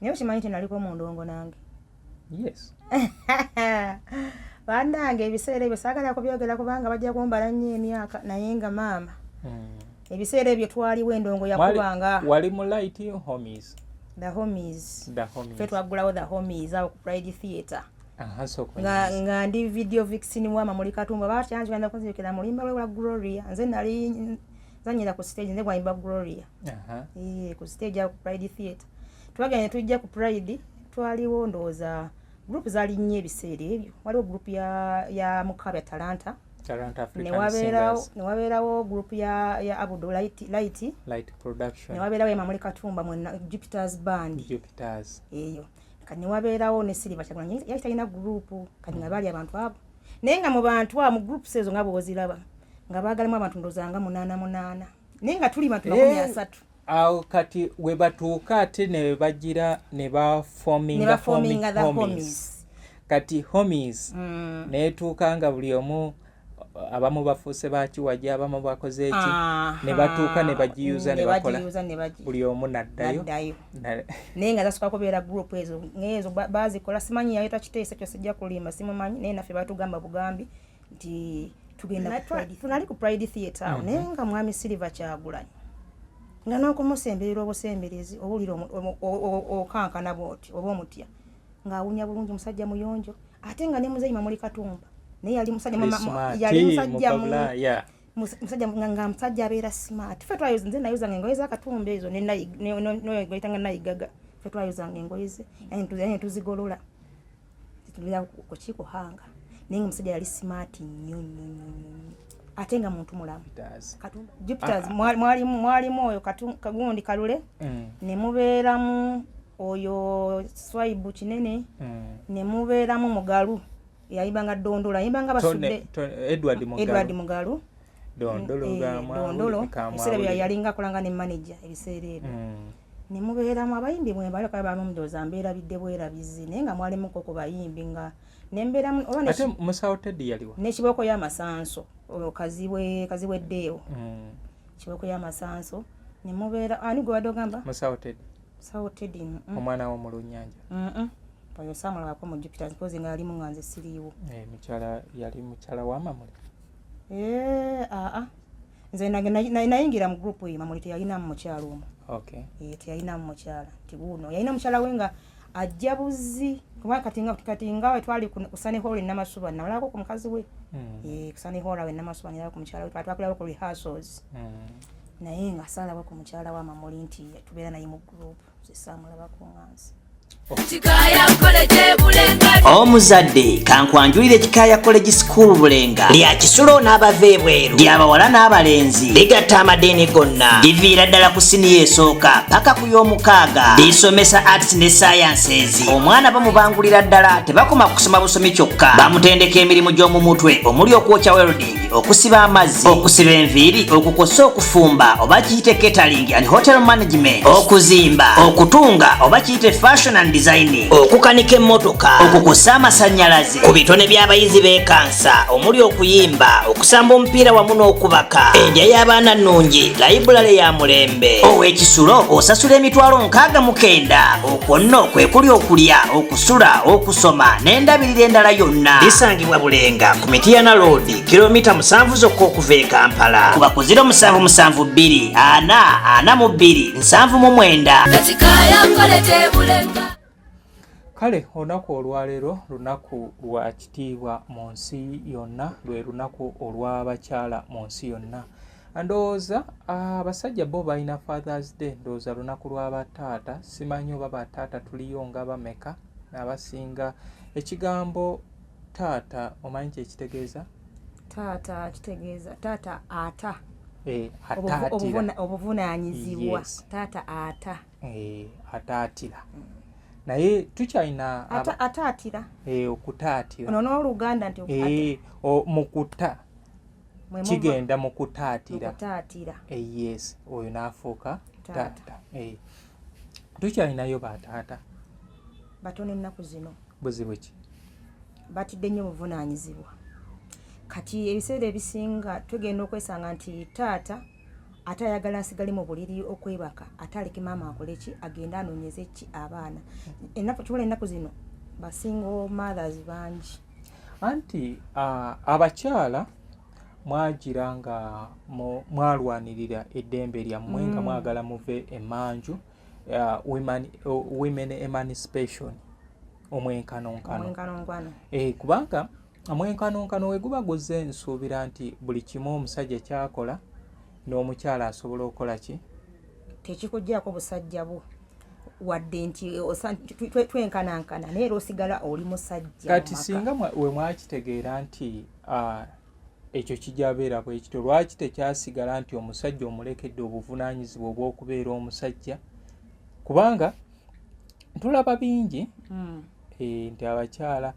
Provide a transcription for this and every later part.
Niyo kimanyi nti naliko mu ndongo nange. Yes. Bandange ebiseera ebyo saagala kubyogera kubanga bajja kumbala nnyo emyaka naye nga maama. Ebiseera ebyo twaliwo endongo yakubanga. Wali mu Light Homies. The Homies. Fe twagulawo The Homies awo ku Pride Theatre. Nga ndi video vixen wa muri Katumba bakyanze banda kunzikira mulimba we wa Gloria. Nze nali zanyira ku stage nze gwayimba Gloria. Ku stage ya ku Pride Theatre. Twaganye tujja ku Pride twaliwo ndoza group zali nnyo ebiseera ebyo. Waliwo group ya Mukabe Talanta African Singers. Ne wabeerawo group ya Abudu Light Production. Ne wabeerawo ya Mamuli Katumba mu Jupiter's Band. Eyo. Kani wabeerawo ne Silver Kyagulanyi yali talina group kani nga bali abantu abo. Naye nga mu bantu abo mu group sezo nga boziraba nga baagalamu abantu ndozanga 8 naye nga tuli bantu 300. Awo kati we batuuka ate ne bagira ne ba forming homies. Kati homies neetuuka nga buli omu abamu bafuuse bakiwajja abamu bakoze eki ne batuuka ne bagiyuza ne bakola buli omu naddayo naye nga zasooka kubeera group ezo bazikola simanyi yayita kiteesa kyose sijja kulimba simumanyi naye naffe batugamba bugambi nti tugenda tunali ku Pride Theatre naye nga mwami Silver Kyagulanyi nga n'okumusemberera obusemberezi obulira okankana bwoti oba omutya ng'awunya bulungi musajja muyonjo ate nga ne muzeyi Mamuli Katumba naye yali musajja nga musajja abeera smart. Ffe twayuza nze nayuzanga engoye za Katumba ezo noyitanga nayigaga ffe twayuzanga engoye ze yani tuzigolola titulira ku kikuhanga naye nga musajja yali smart nnyo ate nga muntu mulamu. Katumba Jupiters mwalimu oyo Kagundi Kalule ne mubeeramu oyo Swaibu Kinene ne mubeeramu Mugalu yayibanga Dondolo yayibanga basudde Edward Mugalu Dondolo ebiseera yalinga akolanga ne manager ebiseera ebyo ne mubeeramu abayimbi mwe bali kabamu mdoza mbeera bidde bwerabizi naye nga mwalimu ko bayimbi nga nembeeramu oba ate Musawo Teddy yaliwa n'ekiboko y'amasanso kaziwe Deo kiboko y'amasanso ne mubeera ani gwe wadogamba Musawo Teddy omwana wo mu Lunyanja Payo Samuel wako mu Jupiter because nga ali mu nganze siriwo yali mukyala wa Mamuli nze nayingira mu group ye Mamuli teyalina mu mukyala omwo teyalina mu mukyala tiguno yalina mukyala we nga ajja buzi kuba kati nga we twali kusane hall n'amasuba nalako ku mukazi we kusane hall we n'amasuba nalako ku mukyala we twatwakulawo ku rehearsals naye nga sala ku mukyala wa Mamuli nti tubeera naye mu group zisamulaba ku nganze omuzadde kankwanjulire Kikaya College School Bulenga lya kisulo n'abava ebweru ly'abawala n'abalenzi ligatta amadeeni gonna liviira ddala ku siniya esooka paka ku y'omukaaga lisomesa arts ne sciences omwana bamubangulira ddala tebakoma kusoma busomi kyokka bamutendeka emirimu gy'omu mutwe omuli okwokya welding okusiba amazzi okusiba enviiri okukosa okufumba oba kiyite catering and hotel management okuzimba okutunga oba kiyite fashion and designing okukanika emmotoka okukosa amasannyalaze ku bitone by'abayizi b'ekansa omuli okuyimba okusamba omupiira wamu n'okubaka endya y'abaana nnungi layibulale ya mulembe ow'ekisulo osasula emitwalo 69 okwo nno kwe kuli okulya okusula okusoma n'endabirira endala yonna lisangibwa Bulenga ku Mityana Road kilomita 7 zokka okuva e Kampala kuba ku 0772 442 799 Kale olunaku olwaleero lunaku lwa kitiibwa mu nsi yonna lwe lunaku olw'abakyala mu nsi yonna ndowooza abasajja bo balina Father's Day ndowooza lunaku lw'abataata simanyi oba bataata tuliyo nga bameka abasinga ekigambo taata omanyi kyekitegeeza taata kitegeeza taata ata obuvunaanyizibwa taata ata ataatira naye tukyalina ataatira okutaatira ono n'oluganda nti mukuta kigenda mukutaatira yes oyo n'afuuka taata tukyalinayo bataata batono ennaku zino buzibu ki batidde nnyo obuvunaanyizibwa kati ebiseera ebisinga tugenda okwesanga nti taata ate ayagala asigale mu buliri okwebaka ate aleke maama akole ki agenda anoonyeze ki abaana ennaku zino basingle mothers bangi anti abakyala mwagira nga mwalwanirira eddembe lyammwe nga mwagala muve emanju women emancipation omwenkanonkano kubanga omwenkanonkano we guba guzze nsuubira nti buli kimu omusajja kyakola n'omukyala asobola okukola ki tekikuggyako busajja bwo wadde nti twenkanankana naye era osigala oli musajja kati singa we mwakitegeera nti ekyo kijabeera bwekityo lwaki tekyasigala nti omusajja omulekedde obuvunaanyizibwa obw'okubeera omusajja kubanga tulaba bingi nti abakyala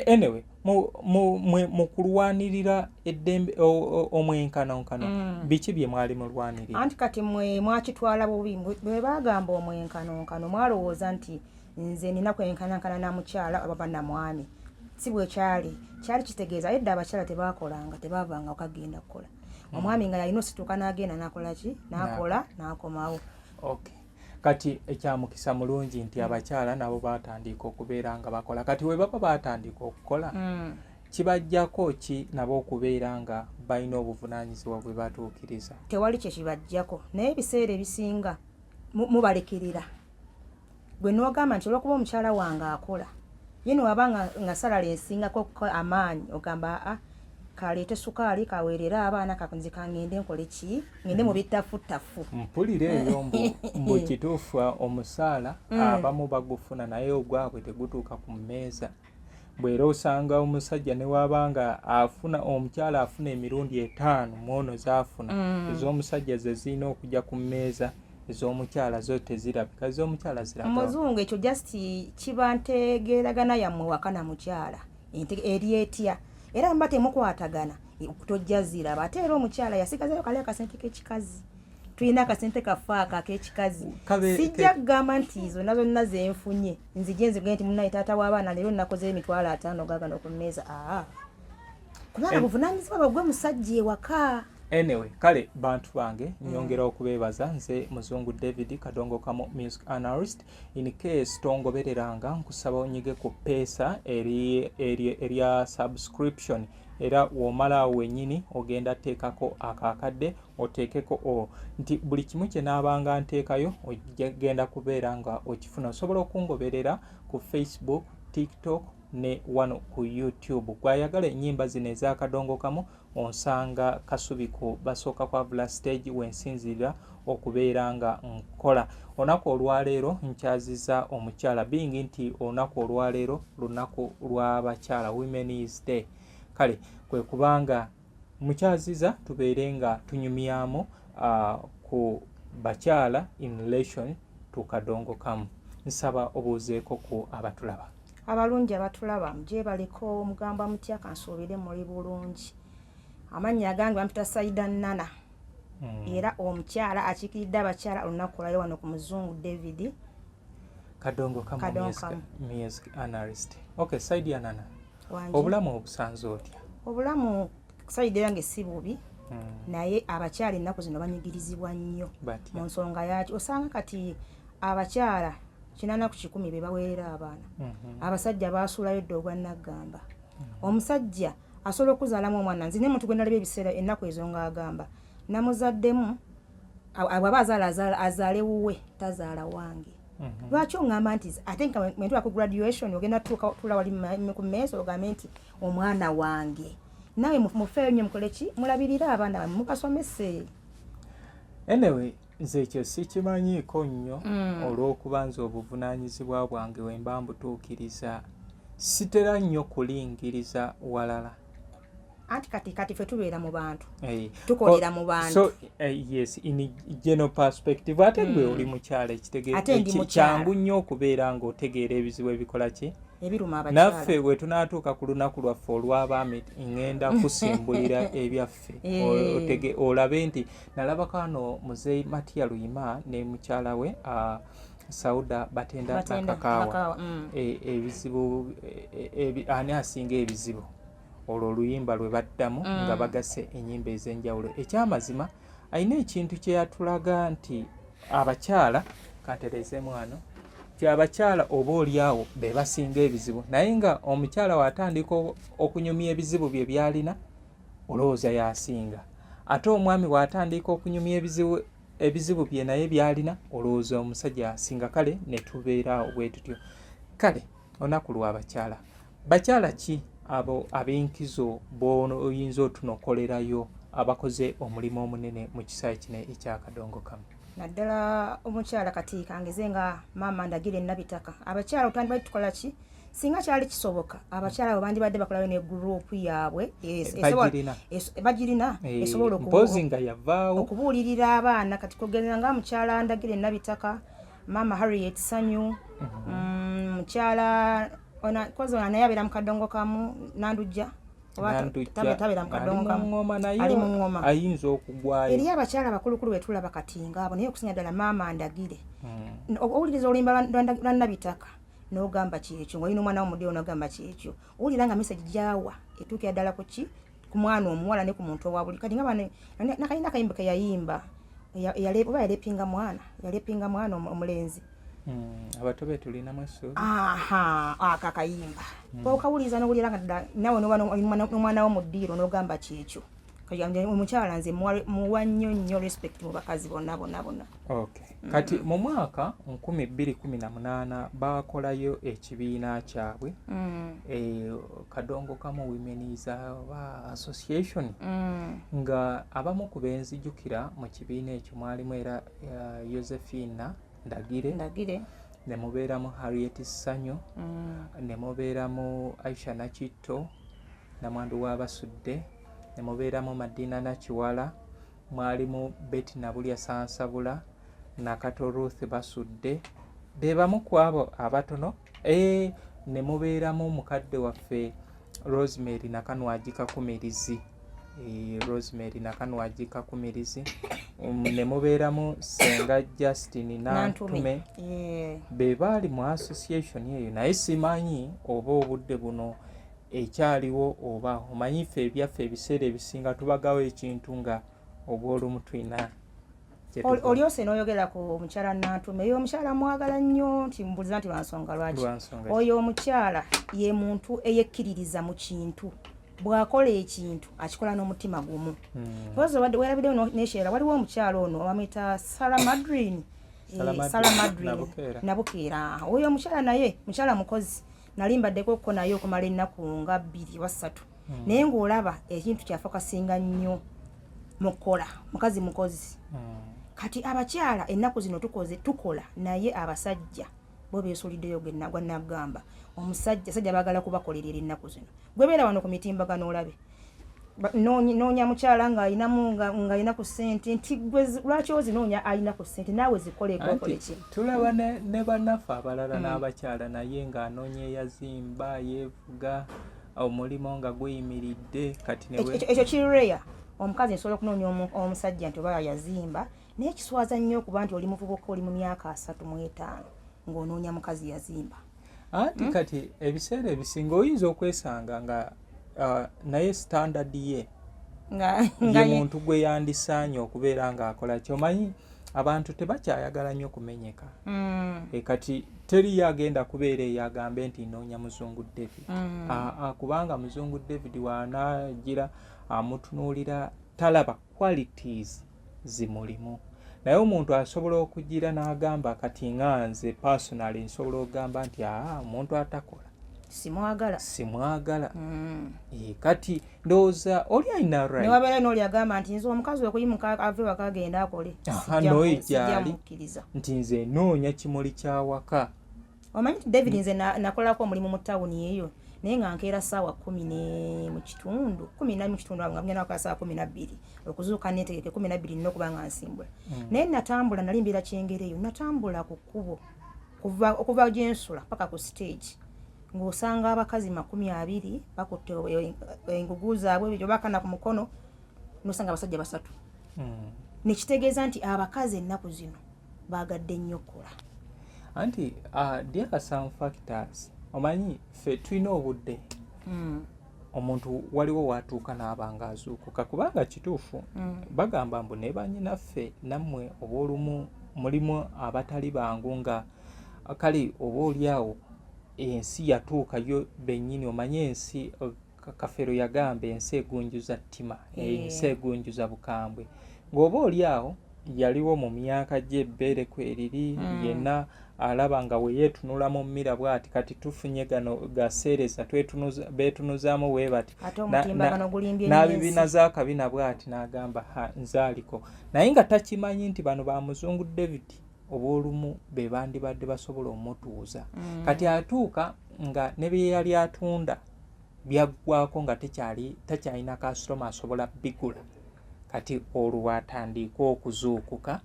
anyway mu kulwanirira eddembe omwenkanonkano biki bye mwali mulwanirira anti kati mwe mwakitwala bubi bwe bagamba omwenkanonkano mwalowooza nti nze nina kwenkanankana na mukyala oba bannamwami si bwe kyali kitegeeza edda abakyala tebakolanga tebavanga okagenda kukola omwami nga yalina osituka n'agenda n'akola ki n'akola n'akomawo okay kati ekyamukisa mulungi nti abakyala nabo batandika okubeera nga bakola kati we baba batandika okukola kibajjako ki nabo okubeera nga balina obuvunaanyizibwa bwe batuukiriza tewali kye kibajjako naye ebiseera ebisinga mubalekirira gwe n'ogamba nti olwokuba omukyala wange akola ye newaba nga salala ensingako amaanyi ogamba kaleete sukaali kaweerera abaana kakunzika ngende nkole ki ngende mu bittafutafu mpulira eyo mbu kituufu omusaala abamu bagufuna naye ogwabwe tegutuuka ku mmeeza bwera osanga omusajja ne wabanga afuna omukyala afuna emirundi 5 mwono zaafuna ez'omusajja ze zirina okujja ku mmeeza ez'omukyala zo tezirabika ez'omukyala zirabika omuzungu ekyo just kiba ntegeeragana yammwe waka na mukyala eri etya era mba temukwatagana tojja ziraba ate era omukyala yasigazayo kale akasente k'ekikazi tulina akasente kafaaka ak'ekikazi sijja kugamba nti zonna zonna zenfunye nzije nzige nti munaye taata w'abaana leero nakoze emitwalo 5 gagano ku mmeeza kubanga buvunaanyizibwa bwe musajja ewaka anyway kale bantu bange nyongera okubeebaza nze muzungu David Kadongo Kamo music analyst in case tongobereranga nkusaba onyige ku peesa erya subscription era womala wenyini ogenda teekako akakadde oteekeko nti buli kimu kye naabanga nteekayo ogenda kubeera nga okifuna osobola okungoberera ku Facebook, TikTok ne wano ku YouTube. Gwayagala ennyimba zino eza Kadongo Kamo onsanga Kasubi ku basooka kwa Vula Stage wensinzira okubeera nga nkola. Olunaku olwaleero nkyaziza omukyala bingi nti olunaku olwaleero lunaku lw'abakyala Women's Day. Kale kwe kubanga mukyaziza tubeere nga tunyumyamu ku bakyala in relation to Kadongo Kamo. Nsaba obuuzeeko ku abatulaba. Abalungi abatulaba muje baliko mugamba mutya kansuubire muri bulungi. Amannya agange bamuta Saida Nana. Era omukyala akikiridde abakyala olunaku lwayo wano ku muzungu David Kadongo Kamo music analyst. Okay, Saida Nana. Obulamu obusanze otya? Obulamu Saida yange si bubi. Naye abakyala ennaku zino banyigirizibwa nnyo mu nsonga yaki osanga kati abakyala 8 be baweerera abaana. Abasajja baasuulayo edda ogwannagamba. Omusajja asobola okuzaalamu omwana nzine muntu gwe nalabye ebiseera ennaku ezo ng'agamba namuzaddemu ababa azaale wuwe tazaala wange. Lwaki oŋŋamba nti ate nga mwentuuka ku graduation ogenda tula wali ku mmeeza ogambe nti omwana wange nawe mufeeyo nnyo mukole ki mulabirire abaana bammwe mukasomese. Anyway nze ekyo sikimanyiiko nnyo olw'okuba nze obuvunaanyizibwa bwange we mba mbutuukiriza sitera nnyo kulingiriza walala. Anti kati ffe tubeera mu bantu tukolera mu bantu. So yes, in general perspective ate gwe oli mukyala ekitegeeza kyangu nnyo okubeera ng'otegeera ebizibu ebikola ki ebiruma abakyala. Naffe bwe tunaatuuka ku lunaku lwaffe olw'abaami ngenda kusimbulira ebyaffe olabe nti nalabako wano muzeeyi Matiya Luyima ne mukyala we Sauda Batenda Nakakaawa ebizibu ani asinga ebizibu olwo oluyimba lwe baddamu nga bagase ennyimba ez'enjawulo. Ekyamazima alina ekintu kye yatulaga nti abakyala kantereezemu wano nti abakyala oba oliawo be basinga ebizibu naye nga omukyala watandika okunyumya ebizibu bye byalina olowooza yasinga ate omwami watandika okunyumya ebizibu bye naye byalina olowooza omusajja yasinga. Kale ne tubeeraawo bwe tutyo. Kale olunaku lw'abakyala, bakyala ki abo ab'enkizo b'oyinza otunokolerayo abakoze omulimu omunene mu kisaawe kino ekyakadongo kamu? Naddala omukyala kati kangeze nga maama Ndagire Nabitaka, abakyala otandibadde tukola ki singa kyali kisoboka abakyala abo bandibadde bakolayo ne gurupu yaabwe bagirina esobola okubuulirira abaana. Kati kugeza nga mukyala Ndagire Nabitaka, maama Harriet Sanyu, mukyala kozi naye abeera mu kadongo kamu Nandujja tabera mukadongo kamu ali mu ngoma ayinza okugwayo. Eri abakyala abakulukulu betulaba kati ngaabo naye okusinga ddala maama Ndagire owuliriza oluyimba lwa Nabitaka n'ogamba kyekyo ng'olina omwana w'omuddeo n'ogamba kyekyo owulira nga message gyawa etuukira ddala ku ki ku mwana omuwala ne ku muntu owa buli kati nga bano nakalina akayimba ke yayimba oba yalepinga mwana omulenzi abato be tulinamu essuubi akakayimba okawuliriza n'owulira nga nawe n'omwana wo mu ddiiro n'ogamba kyekyo. Omukyala nze muwa nnyo respect mu bakazi bonna. Okay. Kati mu mwaka 2018 bakolayo ekibiina kyabwe Kadongo Kamu Women's Association nga abamu ku benzijukira mu kibiina ekyo mwalimu era Josephine Ndagire ne mubeeramu Harriet Sanyu ne mubeeramu Aisha Nakitto Namwandu w'Abasudde ne mubeeramu Madina Nakiwala, mwalimu Betty Nabulya Sansabula Nakato Ruth Basudde be bamu ku abo abatono. Ne mubeeramu mukadde waffe Rosemary Nakanwagi Kakumirizi ne mubeeramu Senga Justin Nantume be baali mu association eyo naye simanyi oba obudde buno ekyaliwo oba omanyi ffe ebyaffe ebiseera ebisinga tubagawo ekintu nga obw'olumu tulina olyose n'oyogera ku omukyala Nantume oyo omukyala mwagala nnyo nti mbuuliza nti lwansonga lwaki oyo omukyala ye muntu eyekkiririza mu kintu bw'akola ekintu akikola n'omutima gumu. Pozi weerabiddeyo nekyera waliwo omukyala ono bamwita Sarah Madrin Nabukeera oyo omukyala naye mukyala mukozi nali mbaddeko naye okumala ennaku nga 2 wa 3 naye ng'olaba ekintu kyafa kasinga nnyo mukola mukazi mukozi. Kati abakyala ennaku zino tukola naye abasajja bo beesuuliddeyo gwa nagamba sajja baagala kubakolerera ennaku zino gwebeera wano ku mitimbagano olabe noonya mukyala ng'alina ku ssente nti lwaki ozinoonya alina ku ssente naawe zikolekokoleki. Tulaba ne bannaffe abalala n'abakyala naye ng'anoonya eyazimba yeevuga omulimu nga guyimiridde kati ekyo kireya omukazi nsobola okunoonya omusajja nti oba yazimba naye kiswaza nnyo okuba nti oli muvubuka oli mu myaka 35 ng'onoonya mukazi yazimba. Anti kati ebiseera ebisinga oyinza okwesanga nga naye standard ye muntu gwe yandisaanye okubeera ng'akola kyomanyi abantu tebakyayagala nnyo kumenyeka. Kati teri yagenda kubeera eyagambe nti noonya Muzungu David kubanga Muzungu David waanagira amutunuulira talaba qualities zimulimu naye omuntu asobola okugira n'agamba kati nga nze personally nsobola okugamba nti omuntu atakola simwagala. Kati ndowooza oli alina right newabeera n'oli agamba nti nze omukazi okuyimuka ave waka agenda akole sijjamukkiriza nti nze noonya kimuli kyawaka. Omanyi nti David nze nakolako omulimu mu tawuni eyo naye nga nkeera ssaawa 10 mu kitundu nga mugenda wakola ssaawa 12 okuzuuka neetegeke 12 nina okuba nga nsimbula naye natambula nali mbeera Kyengereyo natambula ku kkubo okuva gyensula paka ku stage ng'osanga abakazi 20 bakutte engugu zaabwe byo bakana ku mukono n'osanga abasajja 3 nekitegeeza nti abakazi ennaku zino baagadde nnyo okukola. Anti there are some factors omanyi ffe tulina obudde omuntu waliwo watuuka n'abanga azuukuka kubanga kituufu bagamba mbu ne bannyinaffe nammwe oba olumu mulimu abatali bangu nga kale oba oliawo ensi yatuukayo bennyini omanye ensi Kafeero yagamba ensi egunjuza ttima ensi egunjuza bukambwe ng'oba oliawo yaliwo mu myaka gy'ebbeere kweriri yenna alaba nga we yeetunula mu mmira bw'ati kati tufunye gano gaseereza beetunuzaamu bwe bati n'abibiina z'akabina bw'ati n'agamba nzaaliko naye nga takimanyi nti bano ba muzungu David oba olumu be bandibadde basobola omutuuza kati atuuka nga ne bye yali atunda byaggwako nga takyalina kasitoma asobola bigula kati olwo watandika okuzuukuka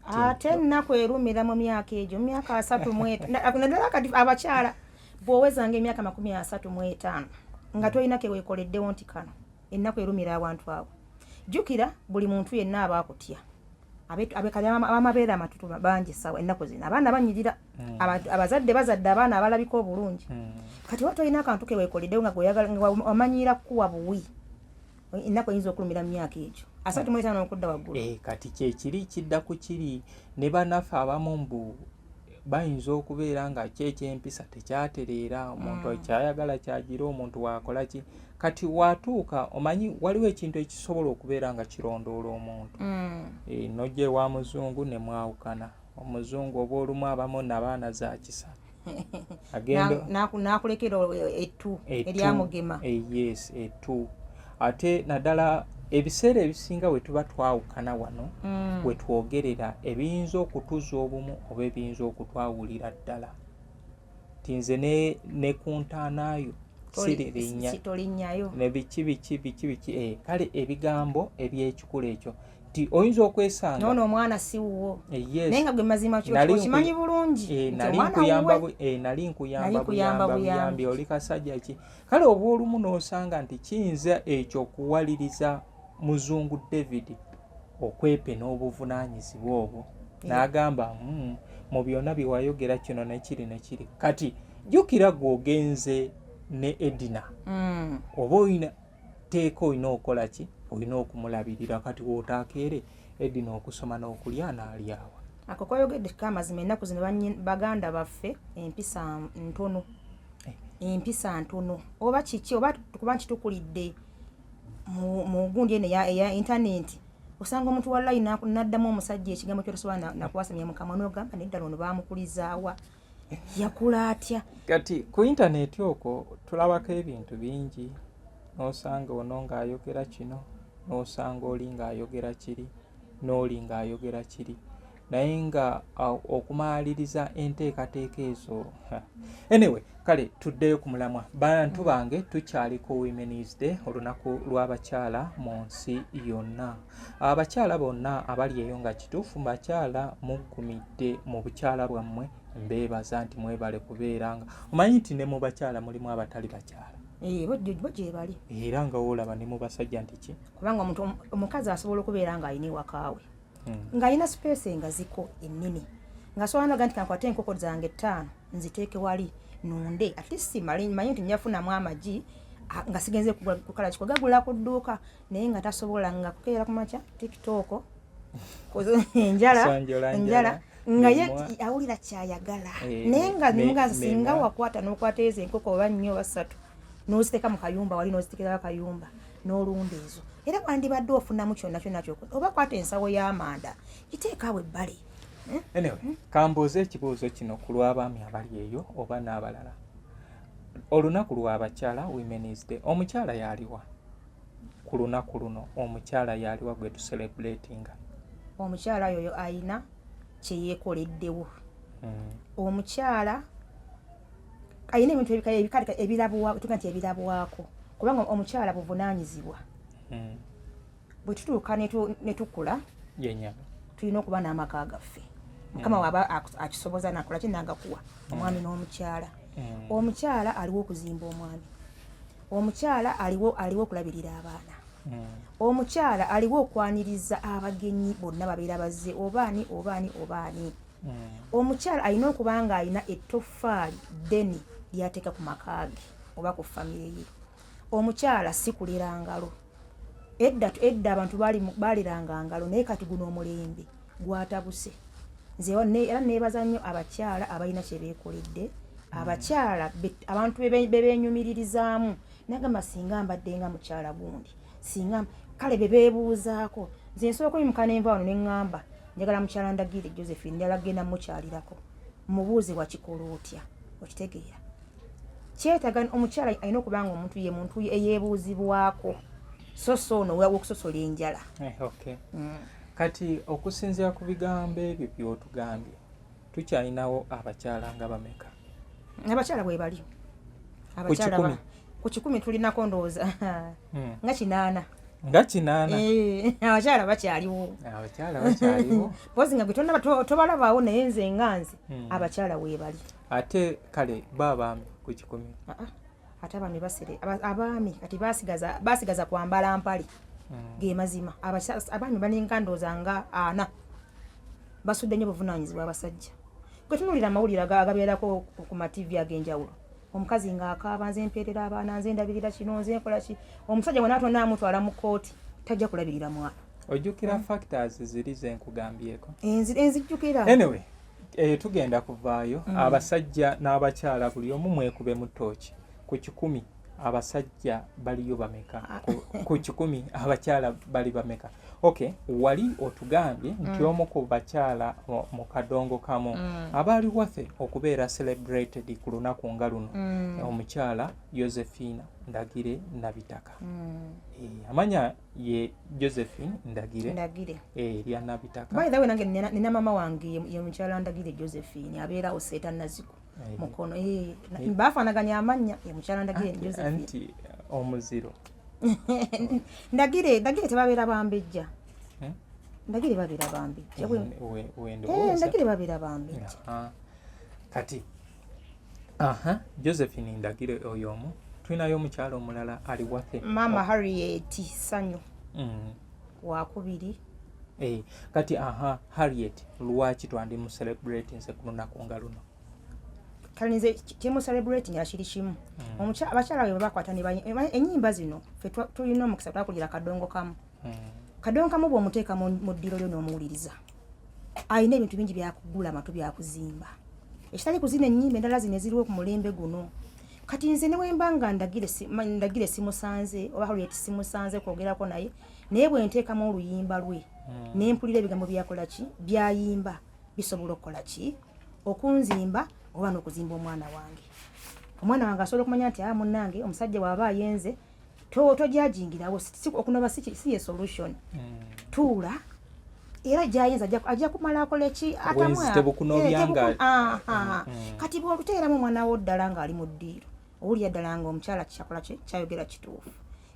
ate ennaku erumira mu myaka egyo mu myaka 3 kati abakyala bw'owezanga emyaka 35 nga tolina keweekoleddewo nti kano ennaku erumira abantu abo jjukira buli muntu yenna aba akutya abamabeera amatutu bangi sawa ennaku zino abaana banyirira abazadde bazadde abaana abalabika obulungi kati wa tolina akantu keweekoleddewo nga wamanyira kuwa buwi ennaku eyinza okulumira mu myaka egyo 35 okudda waggulu kati kyekiri kidda ku kiri ne bannaffe abamu mbu bayinza okubeera nga kyekyempisa tekyatereera omuntu kyayagala kyagira omuntu wakola ki kati watuuka omanyi waliwo ekintu ekisobola okubeera nga kirondoola omuntu nojje wa muzungu ne mwawukana omuzungu oba olumu abamu n'abaana za kisa nakulekera ettu eryamugema yes ettu ate naddala ebiseera ebisinga we tuba twawukana wano we twogerera ebiyinza okutuza obumu oba ebiyinza okutwawulira ddala tinze ne ku ntaanaayo siririnnya ne biki kale ebigambo ebyekikula ekyo ti oyinza okwesanga nono omwana si wuwo naye nga gwe mazima kimanyi bulungi nali nkuyamba buyambi oli kasajja ki kale oba olumu n'osanga nti kiyinza ekyo okuwaliriza muzungu David okwepe n'obuvunaanyizibwa obwo n'agamba mu byonna bye wayogera kino nekiri kati jjukira gw'ogenze ne Edina oba olina teeka olina okukola ki olina okumulabirira kati wootakeere Edina okusoma n'okulya n'alyawa ako koyogedde kamazima ennaku zino baganda baffe empisa ntono oba kiki oba kuba nti tukulidde mu gundi eno eya intaneti osanga omuntu wallayi n'addamu omusajja ekigambo kyotosobola nakuwasamya mukamwa n'ogamba neddala ono baamukulizaawa yakula atya kati ku intaneti okwo tulabako ebintu bingi n'osanga ono ng'ayogera kino n'osanga oli ng'ayogera kiri n'oli ng'ayogera kiri naye nga okumaliriza enteekateeka ezo anyway kale tuddeyo ku mulamwa bantu bange tukyali ku Women's Day olunaku lw'abakyala mu nsi yonna abakyala bonna abali eyo nga kituufu bakyala muggumidde mu bukyala bwammwe mbeebaza nti mwebale kubeera nga omanyi nti ne mu bakyala mulimu abatali bakyala bo gye bali era nga woolaba ne mu basajja nti ki kubanga omukazi asobola okubeera ng'alina ewakaawe ng'alina space engaziko ennene ng'asobola naga nti kankwate enkoko zange 5 nziteeke wali nunde at least manyi nti nyafunamu amagi nga sigenze kukala kiko gagula ku dduuka naye nga tasobola nga kukeera ku makya tiktok enjala nga ye awulira kyayagala naye nga singa wakwata n'okwata ezo enkoko oba 4 oba 3 n'oziteeka mu kayumba wali n'oziteekera akayumba n'olunda ezo era wandibadde ofunamu kyonna kyokkola oba kwata ensawo y'amanda giteeka awo ebbale anyway kambuuze ekibuuzo kino ku lw'abaami abali eyo oba n'abalala olunaku lw'abakyala Women's Day omukyala yaliwa ku lunaku luno omukyala yaliwa gwe tucelebratinga omukyala yoyo ayina kyeyeekoleddewo omukyala ayina ebintu ebirabwako kubanga omukyala buvunaanyizibwa bwe tutuuka ne tukula tulina okuba n'amaka gaffe mukama waba akisoboza nakola kinagakuwa omwami n'omukyala omukyala aliwo okuzimba omwami omukyala aliwo okulabirira abaana omukyala aliwo okwaniriza abagenyi bonna babeera bazze obaani omukyala alina okuba nga alina ettoffaali ddene lyateeka ku maka ge oba ku famire ye omukyala si kulira ngalo. Edda abantu baliranga ngalo naye kati guno omulembe gwatabuse. Nze era neebaza nnyo abakyala abalina kye beekoledde. Abakyala abantu bebeenyumiririzaamu nagamba singa mbadde nga mukyala gundi singa kale bebeebuuzaako. Nze nsooka oyimuka nenva wano ne ŋŋamba njagala mukyala Ndagire Josephine njagala genda mukyalirako mubuuze wakikola otya okitegeera. Kyetaaga omukyala alina okuba nga omuntu ye muntu eyeebuuzibwako so ono w'okusosola enjala. Okay. Kati okusinziira ku bigambo ebyo by'otugambye tukyalinawo abakyala nga bameka? Abakyala bwe bali abakyala ku 10 tulinako ndowooza nga 8. Nga 8? Abakyala bakyaliwo. Abakyala bakyaliwo. Pozi nga gwe tobalabaawo naye nze nganze abakyala we bali. Ate kale baabaami ku 10? Ate abaami abaami kati basigaza kwambala mpale ge mazima. Abaami baninga ndowooza nga 4 basudde nnyo buvunaanyizibwa abasajja. Gwe tunulira amawulire agabeerako ku mativi ag'enjawulo. Omukazi ng'akaaba nze mpeerera abaana nze ndabirira kino nze nkola ki. Omusajja bwe n'atonda amutwala mu kkooti tajja kulabirira mwana. Ojjukira factors ziri ze nkugambyeko? Enzijjukira. Anyway, tugenda kuvaayo. Abasajja n'abakyala buli omu mwekube mu ttooki. Ku 10 abasajja baliyo bameka? Ku 10 abakyala bali bameka? Okay, wali otugambye nti omu ku bakyala mu kadongo kamu abaali waffe okubeera celebrated ku lunaku nga luno omukyala Josephine Ndagire Nabitaka. Amanya ye Josephine Ndagire lya Nabitaka. By the way nange nina mama wange ye mukyala Ndagire Josephine abeera Oseta Naziku mukono bafaanaganya amanya ye mukyala Ndagire Josephine. Anti omuziro. Ndagire tebabeera bambejja. Ndagire babeera bambejja. Ndagire babeera bambejja. Kati Josephine Ndagire oyo omu. Tulinayo omukyala omulala ali waffe. Mama Harriet Sanyu. Wakubiri. Kati Harriet lwaki twandi celebrate nse ku lunaku nga luno? Kalinze kyemu celebrating akiri kimu. Abakyala bwe bakwata ne ennyimba zino ffe tulina omukisa twakulira kadongo kamu. Kadongo kamu bw'omuteeka mu ddiro lyo n'omuwuliriza ayina ebintu bingi byakugula amatu byakuzimba. Ekitali kuzina ennyimba endala zino eziriwo ku mulembe guno. Kati nze ne wemba nga Ndagire simusanze oba Harriet simusanze kwogerako naye bwe nteekamu oluyimba lwe ne mpulira ebigambo byakola ki byayimba bisobola okukola ki okunzimba oba n'okuzimba omwana wange. Omwana wange asobola okumanya nti munnange omusajja bw'aba ayenze tojajingirawo okunoba si ye solution. Tuula era gy'ayenza ajja kumala akola eki kati bw'oluteeramu omwana wo ddala ng'ali mu ddiiro owulira ddala nga omukyala kyakola ki kyayogera kituufu.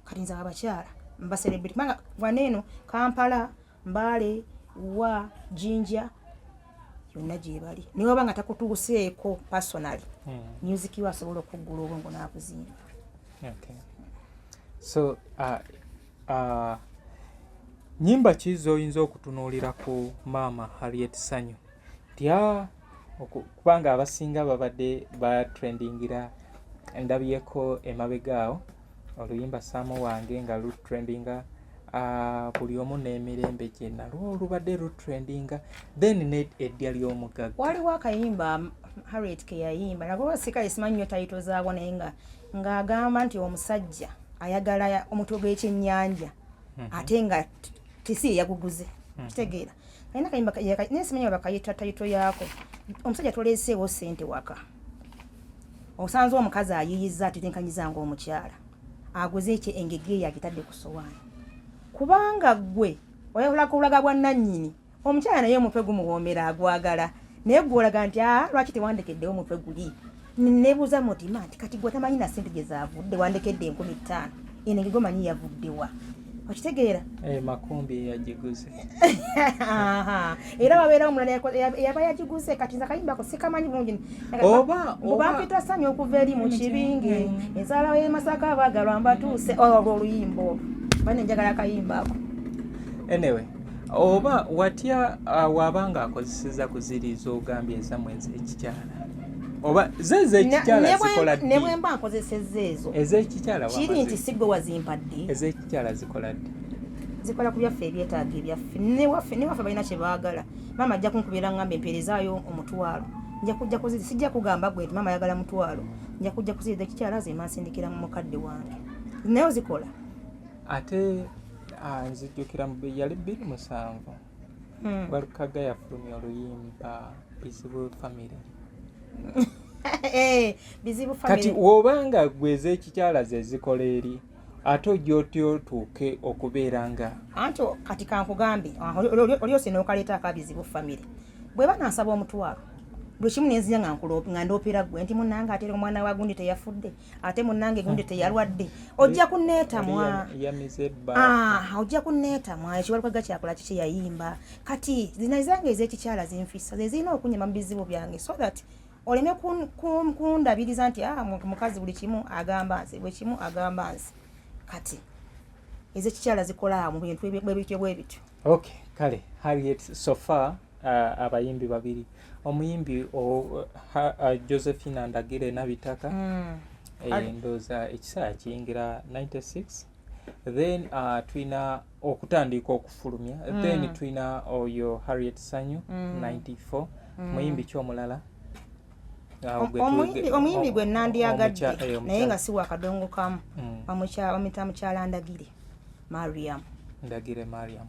Kati nze abakyala mbacelebrate kubanga waneeno Kampala, Mbale, wa Jinja yonna gye bali naye oba nga takutuuseeko personally music yo asobola okuggula obwongo n'akuzimba. So nyimba ki z'oyinza okutunuulira ku maama Harriet Sanyu kubanga abasinga babadde batrendingira ndabyeko emabegaawo oluyimba Saamo wange nga lutrendinga buli omu n'emirembe gye nalwo olubadde lutrendinga then eddya ly'omugagga. Waliwo akayimba Harriet ke yayimba nagwo sikale simanyi nnyo tayito zaabwo naye ng'agamba nti omusajja ayagala omutwe gw'ekyennyanja ate nga tisi eyaguguze kitegeera ayina kayimba naye simanyi bakayita tayito yaako. Omusajja toleeseewo ssente waka osanze omukazi ayiyiza atetenkanyiza ng'omukyala aguze ekyo engege yagitadde ku sowaani kubanga gwe oyagala kulaga bwa nannyini omukyala naye omutwe gumuwoomera agwagala naye gwolaga nti lwaki tewandekeddewo omutwe guli. Nebuuza mutima nti kati gwe tamanyi na ssente gye zaavudde wandekedde 50,000 engege gomanyi yavuddewa okitegeera makumbi yagiguze era wabeerawo omulala yaba yagiguze. Kati nze akayimbako sikamanyi bulungi bampita Sanyu okuva eri mu kibinge ensaalawo y'Emasaka abaagalwa mbatuuse olwo oluyimba olwo bane njagala akayimbaako. Anyway oba watya waaba nga akozeseza kuziriiza ogambye ezammwe ez'ekikyala? oba zeze ekikyala zikola ddi ne bwe mba nkozesezza ezo ez'ekikyala kiri nti si gwe wazimpadde ez'ekikyala zikola ddi zikola ku byaffe ebyetaaga ebyaffe ne waffe balina kye baagala maama ajja kunkubira ngamba empeerezaayo omutwalo nja kujja kuzizi sijja kugamba gwe nti maama ayagala mutwalo nja kujja kuziza ekikyala zimba nsindikira mu mukadde wange naye zikola ate nzijjukira yali 2007 Walukaga yafulumya oluyimba bizibu family bizibu family kati wobanga gwe ez'ekikyala ze zikola eri ate ojja otya otuuke okubeera nga anti kati kankugambe oli ose n'okaleeta akabizibu family bwe banansaba omutwalo buli kimu nenzija nga ndoopera gwe nti munnange ate omwana wa gundi teyafudde ate munnange gundi teyalwadde ojja kunneetamwa ojja kunneetamwa ekiwalukaga kyakola kiki yayimba kati zina zange ez'ekikyala zinfissa ze zirina okunyama mu bizibu byange so that oleme kundabiriza nti mukazi buli kimu agamba nsi buli kimu agamba nsi kati ez'ekikyala zikola mu bintu bwebityo bwebityo. Okay, kale Harriet so far abayimbi babiri omuyimbi Josephine Ndagire Nabitaka ndooza ekiseera kiyingira 96 then tulina okutandika okufulumya then tulina oyo Harriet Sanyu 94 muyimbi kyomulala omuyimbi gwe nandyagadde naye nga si wakadongo kamu bamuyita mukyala Ndagire Mariam Ndagire Mariam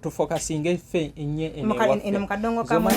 tufokasinga ffe ennyo eno mukadongo kamu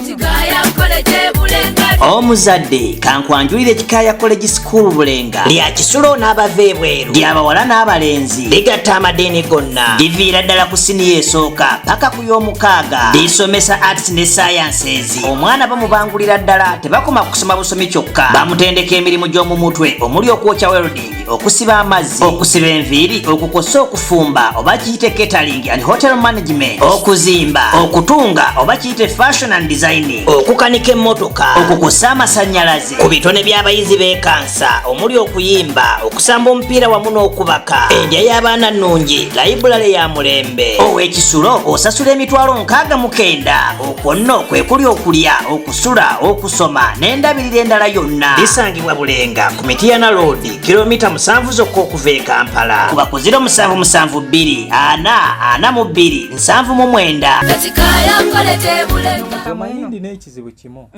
omuzadde kankwanjulira ekikaaya college school Bulenga lya Kisulo n'abava ebweru ly'abawala n'abalenzi ligatta amadeeni gonna liviira ddala ku siniya esooka paka ku y'omukaaga lisomesa arts ne sciences omwana bamubangulira ddala tebakoma kusoma busomi kyokka bamutendeka emirimu gy'omu mutwe omuli okwokya welding okusiba amazzi okusiba enviiri okukosa okufumba oba kiyite catering and hotel management okuzimba okutunga oba kiyite fashion and designing okukanika emmotoka okukosa amasannyalaze ku bitone by'abayizi b'ekansa omuli okuyimba okusamba omupiira wamu n'okubaka endya y'abaana nnungi library ya mulembe ow'Ekisulo osasula emitwalo 69 okwo nno kwe kuli okulya okusula okusoma n'endabirira endala yonna lisangibwa Bulenga ku Mityana Road kilomita 7 zokka okuva e Kampala kuba ku 0772 442 799 amayindi n'ekizibu kimu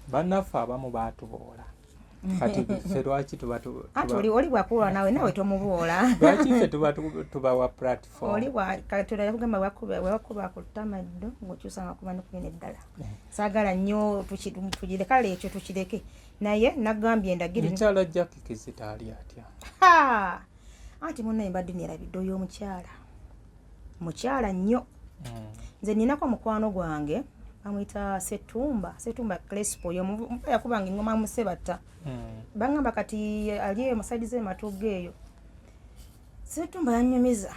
bannaffe abamu baatuboola kati ffe lwaki ati oli bwakuwa nawe tomuboola lwaki ffe tubawa platform oli yakugamba wakuba ku tamaddo ng'okyusa nga kuba nokubina eddala saagala nnyo tukireka ekyo tukireke naye nagambye Ndagire mukyala Jackie Kizito ali atya anti munnaye mbadde neerabidde oyo mukyala nnyo nze ninako mukwano gwange bamuyita Setumba Crespo oyo yakubanga engoma musebatta bangamba kati ali eyo masaidi z'ematugga eyo Setumba yanyumiza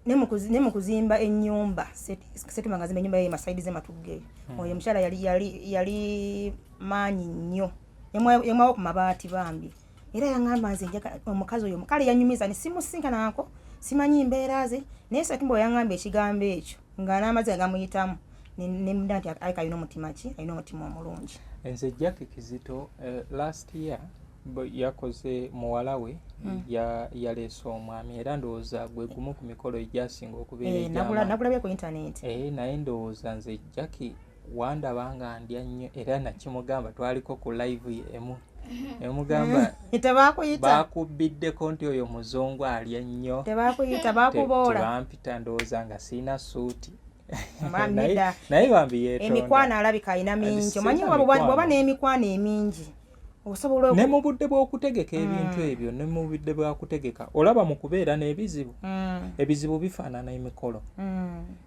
ne mu kuzimba ennyumba Setumba ngazimba ennyumba ye masaidi z'ematugga eyo oyo mukyala yali maanyi nnyo yamwawo ku mabaati bambi era yangamba nze omukazi oyo kale yanyumiza ne simusinkanako simanyi mbeera ze naye Setumba yangamba ekigambo ekyo nga n'amazzi agamuyitamu nemunda nti alina omutima ki alina omutima omulungi. Nze Jackie Kizito last year yakoze muwala we yaleese omwami era ndowooza gwe gumu ku mikolo egyasinga okubeera nagulabye ku internet naye ndowooza nze Jackie wandabanga ndya nnyo era nakimugamba twaliko ku live emu emugamba bakubiddeko nti oyo muzungu alya nnyo tebampita ndowooza nga siina suuti naye bambi yeetonda emikwano alabika alina mingi omanyi bw'oba n'emikwano emingi osobola ne mu budde bw'okutegeka ebintu ebyo ne mu budde bwakutegeka olaba mu kubeera n'ebizibu ebizibu bifaanana emikolo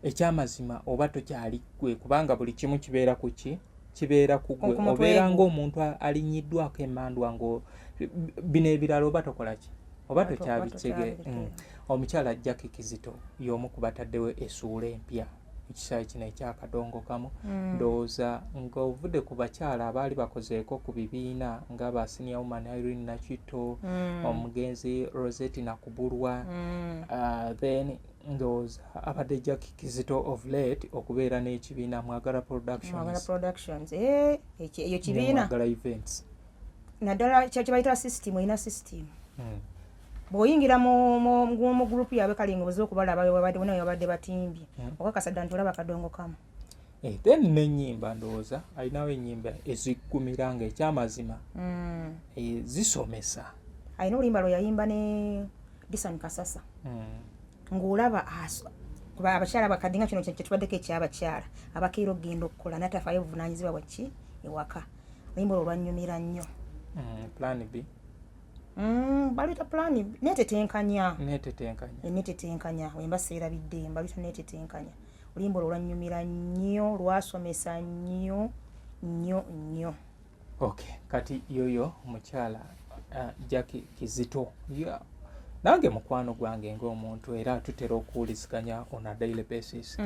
ekyamazima oba tokyali gwe kubanga buli kimu kibeera ku ki kibeera ku gwe obeera ng'omuntu alinyiddwako emmandwa ngo bino ebirala oba tokola ki oba tokyabikege omukyala Jackie Kizito y'omu ku bataddewo essuula empya ekisaawe kino ekyakadongo kamu ndowooza ng'ovudde ku bakyala abaali bakozeeko ku bibiina nga ba senior woman Irene Nakito omugenzi Rosette Nakubulwa then ndowooza abadde Jack Kizito of late okubeera n'ekibiina Mwagala Productions ekyo kibiina Mwagala Events naddala kye bayita system erina system bw'oyingira mu group yaabwe kali nga obuze okubalaba babadde batimbye okakasa dda nti olaba kadongo kamu then n'ennyimba ndowooza alinawo ennyimba ezigumira nga ekyamazima zisomesa alina oluyimba lwe yayimba ne Disan Kasasa ng'olaba kuba abakyala bakadde nga kino kyetubaddeko ekyabakyala abakeera okugenda okukola natafaayo obuvunaanyizibwa bwaki ewaka oluyimba olwo lwanyumira nnyo Plan B baluyita Plan B netetenkanya wemba seerabidde baluyita netetenkanya oluyimba olwo lwanyumira nnyo lwasomesa nnyo. Okay, kati yoyo mukyala Jack Kizito nange mukwano gwange ng'omuntu era tutera okuwuliziganya on a daily basis.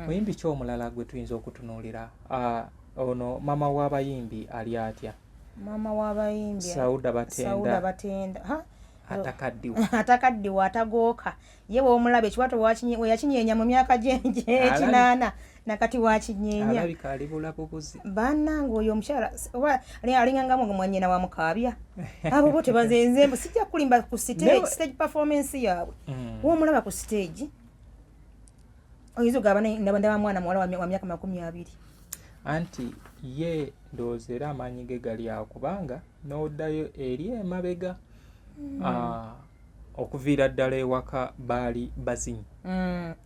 Muyimbi ki omulala gwe tuyinza okutunuulira? Ono mama w'abayimbi ali atya? Mama w'abayimbi Sauda Batenda atakaddiwa atagooka ye bw'omulaba ekiwato weyakinyeenya mu myaka gye 8 nakati wakinyeenya alabika ali bulabubuzi bannange oyo omukyala alingangamu omwanyina wa mukaabya abo bo tebazenze mbu sijja kulimba ku stage performance yaabwe w'omulaba ku stage oyinza ogaba ndaba mwana muwala wa myaka 20 anti ye ndowooza era amaanyi ge gali awo kubanga n'oddayo eri emabega okuviira ddala ewaka baali bazinyi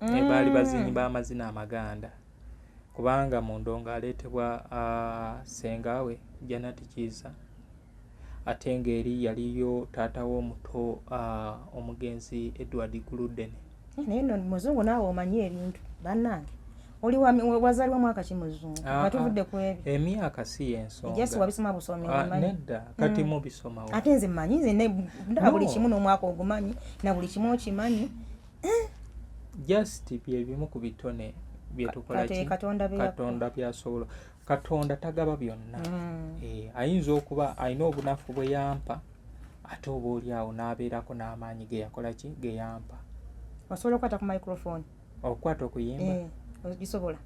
baali bazinyi b'amazina amaganda kubanga mu ndongo aleetebwa sengaawe Janet Kiza ate ng'eri yaliyo taata w'omuto omugenzi Edward Gluden. Naye nno muzungu naawe omanyi ebintu bannange oli wazaliwa mwaka ki muzungu batuvudde ku ebyo emyaka si y'ensonga ejasi wabisoma busomi omanyi nedda kati mubisoma ate nze mmanyi nze ndaba buli kimu n'omwaka ogumanyi na buli kimu okimanyi just bye bimu ku bitone byetukola ki Katonda byasobola Katonda tagaba byonna ayinza okuba alina obunafu bwe yampa ate oba oli awo n'abeerako n'amaanyi ge yakola ki ge yampa osobola okukwata ku microphone okukwata okuyimba gisobola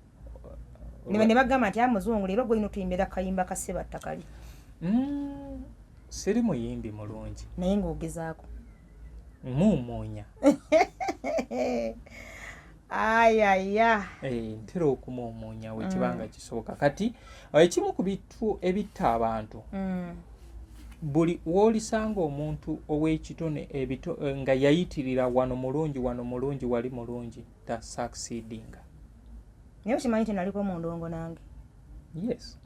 ne bagamba nti amuzungu leero gwolina otuyimbira kayimba kaseba ttakali siri muyimbi mulungi naye ng'ogezaako muumuunya ayaya ntera okumuumuunya wekibanga kisoboka kati ekimu ku bitu ebitta abantu buli w'olisanga omuntu ow'ekitone nga yayitirira wano mulungi wali mulungi ta succeedinga. Naye okimanyi nti naliko mu ndongo nange? Yes.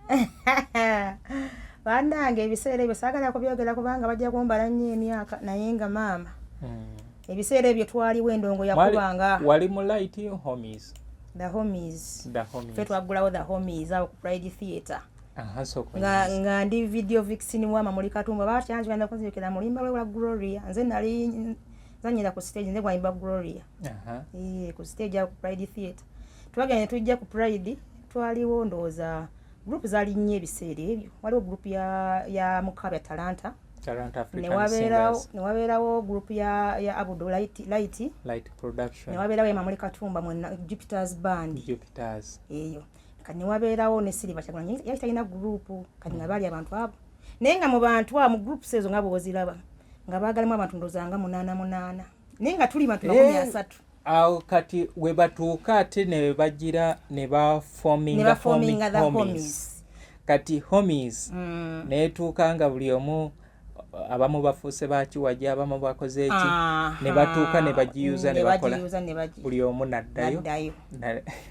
Bannange ebiseera ebyo saagala kubyogera kubanga bajja kumbala nnyo emyaka naye nga maama ebiseera ebyo twaliwo endongo yakubanga wali mu light homies. The homies. Fe twaggulawo the homies awo ku Pride Theatre. nga ndi video vixen wama muri Katumba bakyanze banda kunzirikira mulimba we wa Gloria nze nali zanyira ku stage nze gwayimba Gloria ku stage ya Pride Theatre twaganye tujja ku Pride twaliwo ndoza group zali nnyo ebiseera ebyo waliwo group ya Mukabya Talanta African Singers ne wabeerawo group ya Abudu Light Production ne wabeerawo ya muri Katumba mu Jupiter's Band eyo kani wabeerawo ne Silver Kyagulanyi yali talina group kani nga bali abantu abo naye nga mu bantu mu groups ezo nga bwoziraba nga baagalimu abantu ndozanga 8 naye nga tuli bantu 300 awo kati we batuuka ate ne bagira ne baforminga homies kati homies neetuuka nga buli omu abamu bafuuse bakiwajja abamu bakoze eki ne batuuka ne bagiyuza ne bakola buli omu naddayo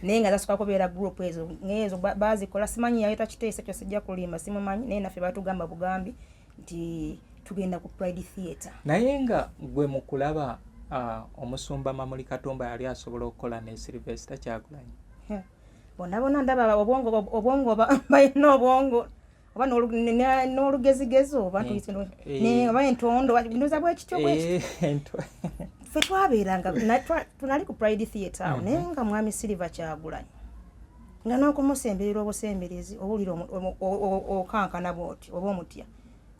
naye nga zasooka kubeera group ezo bazikola simanyi yayita kiteesa kyo sijja kulimba simumanyi naye naffe batugamba bugambi nti tugenda ku Pride Theatre naye nga gwe mu kulaba omusumba Mamuli Katumba yali asobola okukola ne Sylvester Kyagulanyi bonna ndaba obwongo balina obwongo oba n'olugezigezi oba oba entondo ndoza bwekityo ffe twabeeranga tunali ku Pride Theatre awo naye nga mwami Silver Kyagulanyi nga n'okumusemberera obusemberezi owulira okankana bwoti oba omutya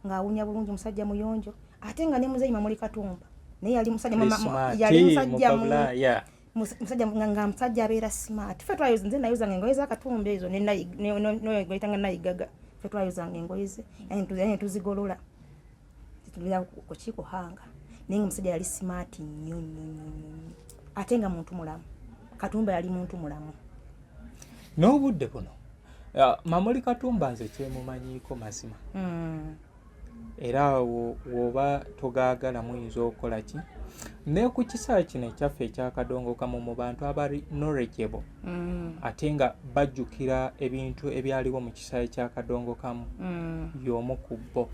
ng'awunya bulungi musajja muyonjo ate nga ne muzeyi Mamuli Katumba naye yali musajja musajja nga musajja abeera smart. Ffe twayuza nze nayuzanga engoye z'akatumba ezo negwetanga nayigaga. Ffe twayuzanga engoye ze yani tuzigolola titulira ku kiko hanga naye musajja yali smart nnyo ate nga muntu mulamu. Katumba yali muntu mulamu. N'obudde buno Mamuli Katumba nze kyemumanyiiko mazima. Era woba togaagala muyinza okukola ki ne ku kisaa kino ekyaffe ekyakadongokamu mu bantu abali knowledgeable ate nga bajjukira ebintu ebyaliwo mu kisaa ekyakadongokamu y'omu ku bo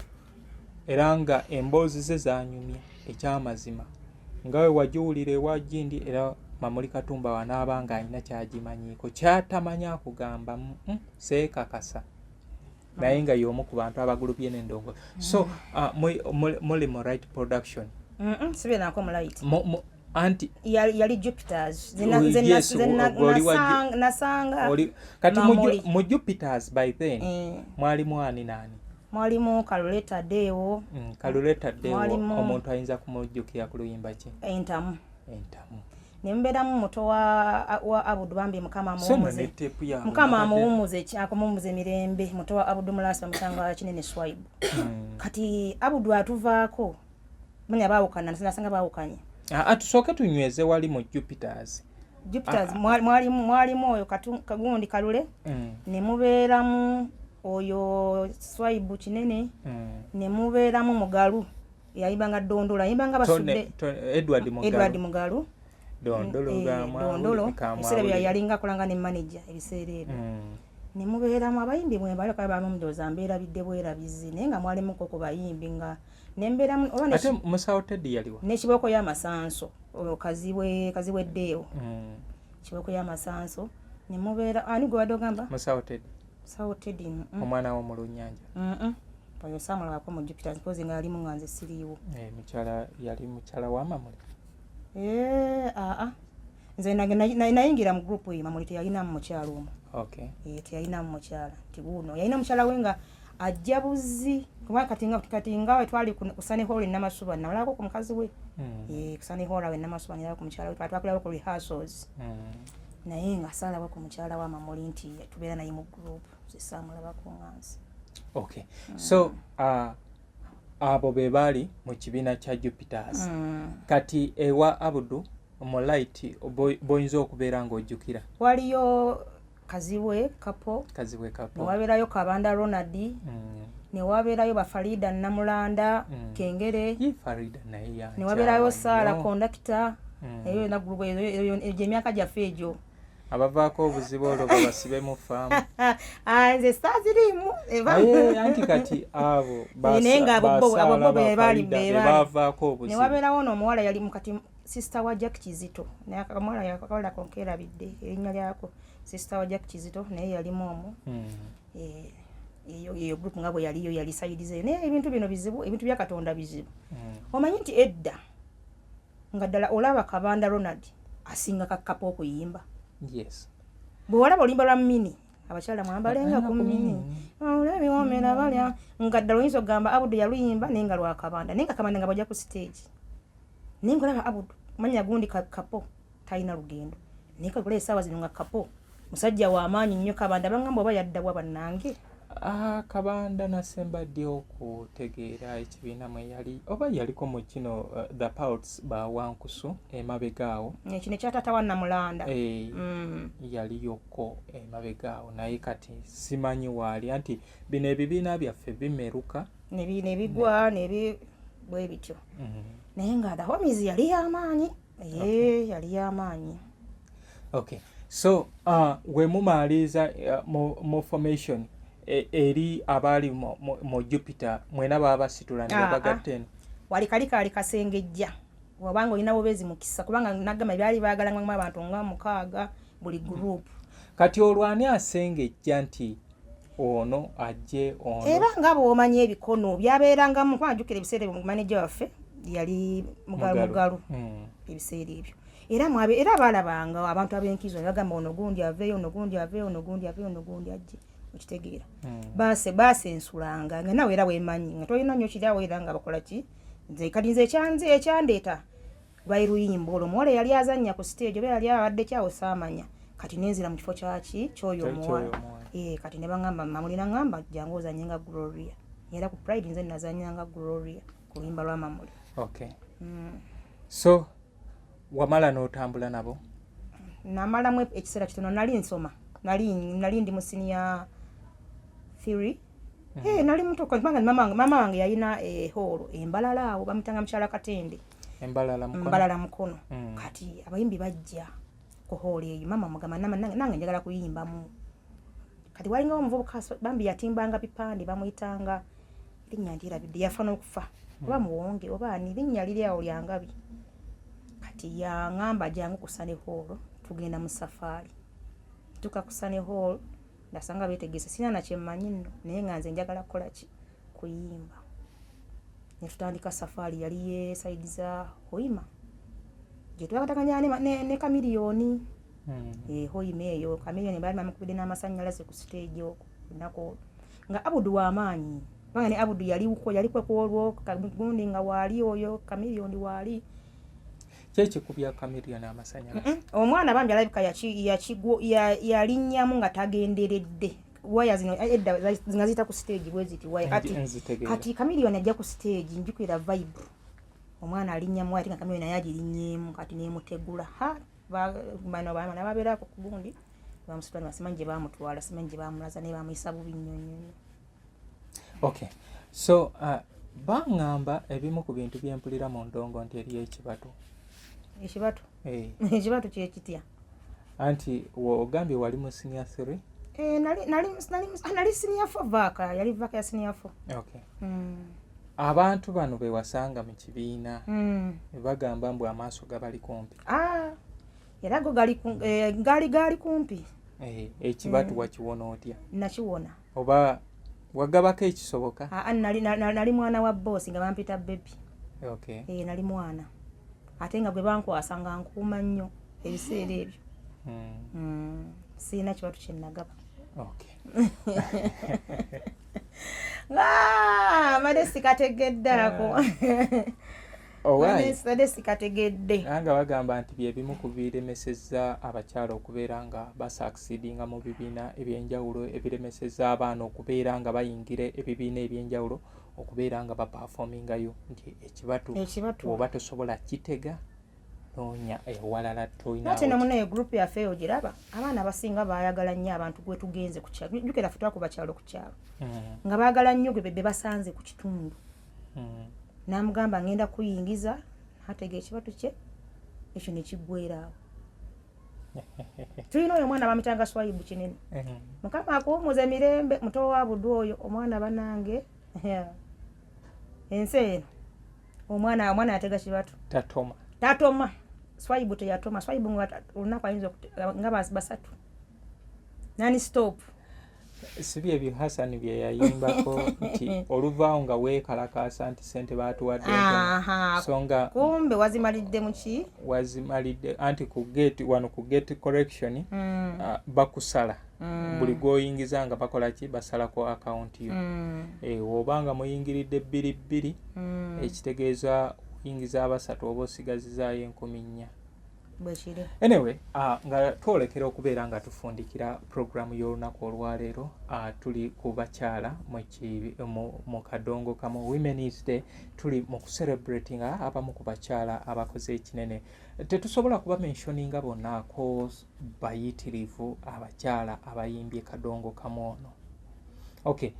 era nga emboozi ze zaanyumya ekyamazima nga we wagiwulira ewa Gindi era Mamuli Katumba wanaaba nga alina kyagimanyiiko kyatamanya kugamba seekakasa naye nga y'omu ku bantu abagulubye n'endongo. So muli mu right production sibe nako mu right anti yali Jupiters nasanga kati mu Jupiters by then mwalimu ani nani? Mwalimu Kaluleta Dewo. Kaluleta Dewo omuntu ayinza kumujjukira ku luyimba ki? Entamu. Nemberamu muto wa Abudu Bambi mukama amuwumuze akumumuze mirembe muto wa Abudu Mulasa mutanga kinene Swaibu. Kati Abudu atuvaako manya baawukana nasanga baawukanye. Tusooke tunyweze wali mu Jupiters. Mwalimu oyo kagundi Kalule ne mubeeramu oyo Swaibu kinene ne mubeeramu Mugalu yayibanga Dondolo yayibanga basudde Edward Mugalu. Dondolo ebiseera yalinga kulanga ne manager ebiseera ebyo ne mubeeramu abayimbi mwe bali kwa bamu mdoza mbeera bidde bwera bizi naye nga mwalimu ko bayimbi nga nembeeramu oba ate Musawo Teddy yaliwa ne kiboko ya Masanso kazibwe Deo kiboko ya Masanso ne mubeera ani gwe wadogamba Musawo Teddy omwana wo mu Lunyanja oyo Samuel wako mu Jupiter suppose nga ali mu nganze siriwo yali mukyala wa Mamuli. Nze nayingira mu group eyo Mamuli teyalina mu mukyala omwo. Okay. Teyalina mu mukyala. Tibuno yalina mukyala we nga ajja buzi kuba katinga we twali kusane hall n'amasuba nalako ku mukazi we. Kusane hall we n'amasuba nalako ku mukyala we twakulaba ku rehearsals. Naye nga salaba ku mukyala wa Mamuli nti tubeera naye mu group zisamulaba ku nganzi. Okay. So abo be bali mu kibiina kya Jupiters. Kati ewa Abudu mu light boyinza okubeera ng'ojjukira. Waliyo Kazibwe Kapo. Ne wabeerayo Kabanda Ronald. Ne wabeerayo Bafalida Namulanda Kengere. Farida naye ya. Ne wabeerayo Sara Kondakita. Eyo na group eyo emyaka gyaffe egyo. Abavaako obuzibu olwo basibe mu faamu. Nze sitazirimu. Anti kati abo abo bali bavaako obuzibu. Ne wabeerawo n'omuwala yali mukati sister wa Jack Kizito. Naye akamwala yakakola konkera bidde erinnya lyako sister wa Jack Kizito naye yalimu omwo. Eyo group ngabo yaliyo yali side ze. Naye ebintu bino bizibu, ebintu bya Katonda bizibu. Omanyi nti edda nga ddala olaba Kabanda Ronald asinga Kapo okuyimba. Yes. Bwolaba olimba lwa mini abakyala mwambalenga ku mini. Olebi womera balya nga ddala oyinza okugamba Abudu yaluyimba naye nga lwa Kabanda. Naye nga Kabanda nga bajja ku stage. Naye nga olaba Abudu manya gundi Kapo talina lugendo. Naye kagula essaawa zino nga Kapo musajja w'amaanyi nnyo Kabanda bangamba oba yaddawa bannange. Kabanda nasembadde okutegeera ekibiina mwe yali oba yaliko mu kino the Pouts ba Wankusu emabegaawo kino kyatata wa Namulanda yaliyoko emabegaawo naye kati simanyi waali anti bino ebibiina byaffe bimeruka nebigwa bwe bityo naye nga Dahomizi yali y'amaanyi yali y'amaanyi. Okay, so we mumaaliza mu formation eri abali mu Jupiter mwena babasitula ne bagattene wali kali kasengejja wabanga olina bobezi mukisa kubanga nagamba byali baagala ngwa abantu nga mukaaga buli group kati olwani asengejja nti ono ajje ono era ngabo omanyi ebikono byabeeranga mu kwanjukira ebiseera mu manager waffe yali mugalu ebiseera ebyo era balabanga abantu ab'enkizo bagamba ono gundi aveeyo ajje okitegeera baase ensulanga nga nawe era weemanyi nga tolina nnyo kiri awo era nga bakola ki nze kati nze ekyandeeta lwali luyimba olwo omuwala yali azannya ku stage oba yali abadde kyawo saamanya kati nenzira mu kifo kyaki kyoyo omuwala kati ne baŋŋamba Mamuli naŋŋamba jangu ozanye nga Gloria era ku Pride nze nazanya nga Gloria ku luyimba lwa Mamuli. Okay. So wamala n'otambula nabo? Namalamu ekiseera kitono nali nsoma nali ndi mu senior 3. Nali muto kubanga mama wange yalina hall Embalala awo bamutanga Mukyala Katende Embalala Mukono. Kati abayimbi bajja ku hall eyo mama mugamba nange njagala kuyimbamu. Kati walinga omuvubuka bambi yatimbanga bipande bamuyitanga linnya ndirabidde yafa n'okufa oba muwonge oba ani linnya liri awo lyangabi. Kati yaŋŋamba jangu ku Sunny Hall tugenda mu safari tuka ku Sunny Hall ndasanga beetegese sina na kyemmanyi nno naye nga nze njagala kukola ki kuyimba. Ne tutandika safari yali ye side za Hoima gye twakataganya ne Kamiliyoni. Hoima eyo Kamiliyoni bali bamukubidde n'amasannyalaze ku stage okwo nako nga Abudu w'amaanyi kubanga ne Abudu yali kwekwolwo gundi nga waali oyo Kamiliyoni waali kyekikubya Kamiliyoni amasannyalaze. Omwana bambi alabika yalinnyamu nga tagenderedde waya zino edda nga zita ku stage bwe ziti waya kati Kamiliyoni ajja ku stage njukira vibe omwana alinnyamu ati nga Kamiliyoni yagirinnyeemu kati nemutegula bano baamana babeera ku gundi bamusitwala simanyi gye baamutwala simanyi gye baamulaza ne baamuyisa bubi nnyonnyonyo. Okay. So baŋŋamba ebimu ku bintu bye mpulira mu ndongo nti eriyo ekibatu. Ekibatu? Ekibatu kye kitya? Anti ogambye wali mu senior 3? Nali senior 4 vaaka yali vaaka ya senior 4. Okay. Abantu bano be wasanga mu kibiina bagamba mbu amaaso gabali kumpi. Era go gali kumpi. Ekibatu wakiwona otya? Nakiwona. Oba wagabako ekisoboka? Nali mwana wa boss nga bampita baby. Okay. Nali mwana. Ate nga gwe bankwasa nga nkuuma nnyo ebiseera ebyo. Siina kibatu kye nagaba. Okay. Madesi kategedde ako. Madesi kategedde. Nga bagamba nti bye bimu ku biremesezza abakyala okubeera nga basakisidinga mu bibiina ebyenjawulo ebiremesezza abaana okubeera nga bayingira ebibiina ebyenjawulo okubeera nga baperformingayo nti ekibatu oba tosobola kitega noonya ewalala toyina. Ate no muneyo group yaffe ogiraba abaana abasinga baayagala nnyo abantu gwe tugenze ku kyalo jukira ffe twakuba kyalo ku kyalo nga baagala nnyo gwe be basanze ku kitundu. Namugamba ngenda kuyingiza atega ekibatu kye ekyo ne kiggwera awo. Tulina oyo omwana bamutanga Swaibu kinene Mukama akuwumuza emirembe muto wa Abudu oyo omwana banange ensi eno omwana yatega kibatu tatoma Swaibu teyatoma. Swaibu olunaku ayinza nga basatu nani stop sibi ebyo Hassan bye yayimbako nti oluvaawo nga weekalakaasa nti sente baatuwadde songa kumbe wazimalidde muki wazimalidde anti ku gate wano ku gate correction bakusala buli gwoyingiza nga bakola ki basalako account yo obanga muyingiridde 2 ekitegeeza oyingiza abasatu oba osigazizaayo 10,000 bwekiri. Anyway, nga twolekera okubeera nga tufundikira programu y'olunaku olwaleero tuli ku bakyala mu kadongo kamu Women's Day tuli mu kucelebratinga abamu ku bakyala abakoze ekinene. Tetusobola kuba mentioninga bonnaako bayitirivu abakyala abayimbye kadongo kamu ono. Okay.